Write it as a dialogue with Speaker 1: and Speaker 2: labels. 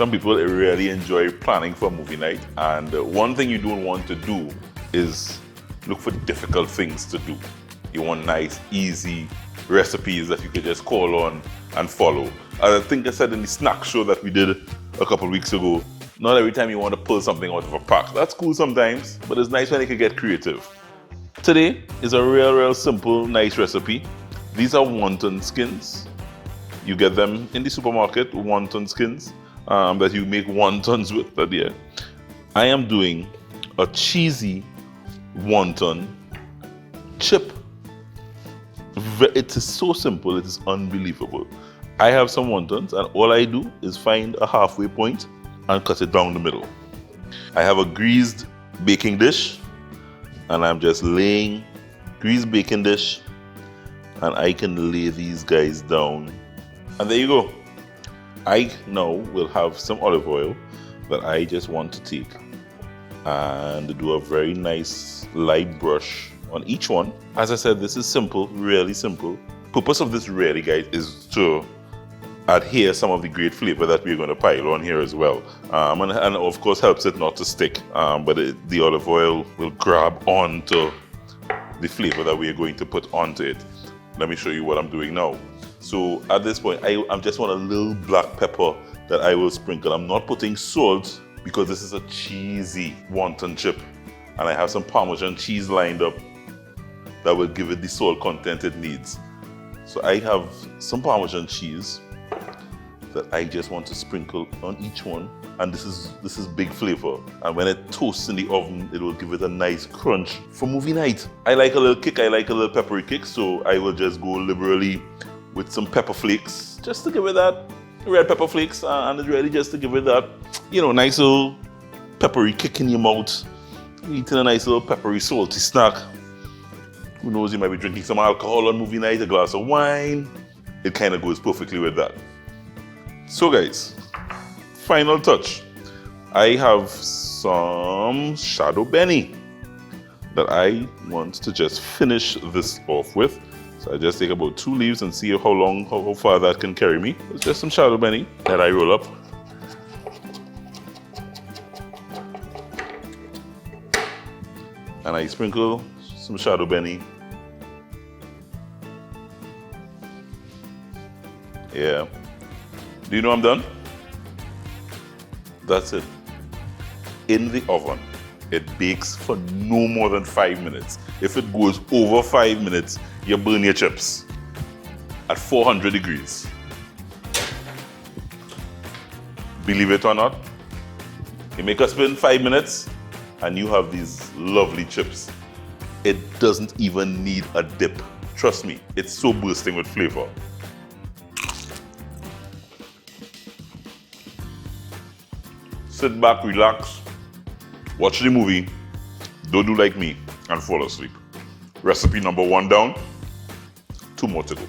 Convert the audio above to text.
Speaker 1: Some people really enjoy planning for a movie night, and one thing you don't want to do is look for difficult things to do. You want nice, easy recipes that you can just call on and follow. I think I said in the snack show that we did a couple weeks ago, not every time you want to pull something out of a pack. That's cool sometimes, but it's nice when you can get creative. Today is a real simple, nice recipe. These are wonton skins. You get them in the supermarket, wonton skins that you make wontons with. But yeah, I am doing a cheesy wonton chip. It is so simple, it is unbelievable. I have some wontons and all I do is find a halfway point and cut it down the middle. I have a greased baking dish and I'm just laying greased baking dish, and I can lay these guys down. And there you go. I now will have some olive oil that I just want to take and do a very nice light brush on each one. As I said, this is simple, really simple. Purpose of this really, guys, is to adhere some of the great flavor that we're going to pile on here as well. And of course helps it not to stick, but the olive oil will grab onto the flavor that we're going to put onto it. Let me show you what I'm doing now. So at this point, I just want a little black pepper that I will sprinkle. I'm not putting salt because this is a cheesy wonton chip. And I have some Parmesan cheese lined up that will give it the salt content it needs. So I have some Parmesan cheese that I just want to sprinkle on each one. And this is big flavor. And when it toasts in the oven, it will give it a nice crunch for movie night. I like a little kick, I like a little peppery kick, so I will just go liberally with some pepper flakes, just to give it that red pepper flakes, and it's really just to give it that, nice little peppery kick in your mouth. Eating a nice little peppery, salty snack. Who knows, you might be drinking some alcohol on movie night, a glass of wine. It kind of goes perfectly with that. So guys, final touch. I have some shadow benny that I want to just finish this off with. So I just take about 2 leaves and see how far that can carry me. It's just some shadow benny that I roll up. And I sprinkle some shadow benny. Yeah. Do you know I'm done? That's it. In the oven, it bakes for no more than 5 minutes. If it goes over 5 minutes, you burn your chips at 400 degrees. Believe it or not, you make a spin 5 minutes and you have these lovely chips. It doesn't even need a dip. Trust me, it's so bursting with flavor. Sit back, relax, watch the movie, don't do like me and fall asleep. Recipe number 1 down, 2 more to go.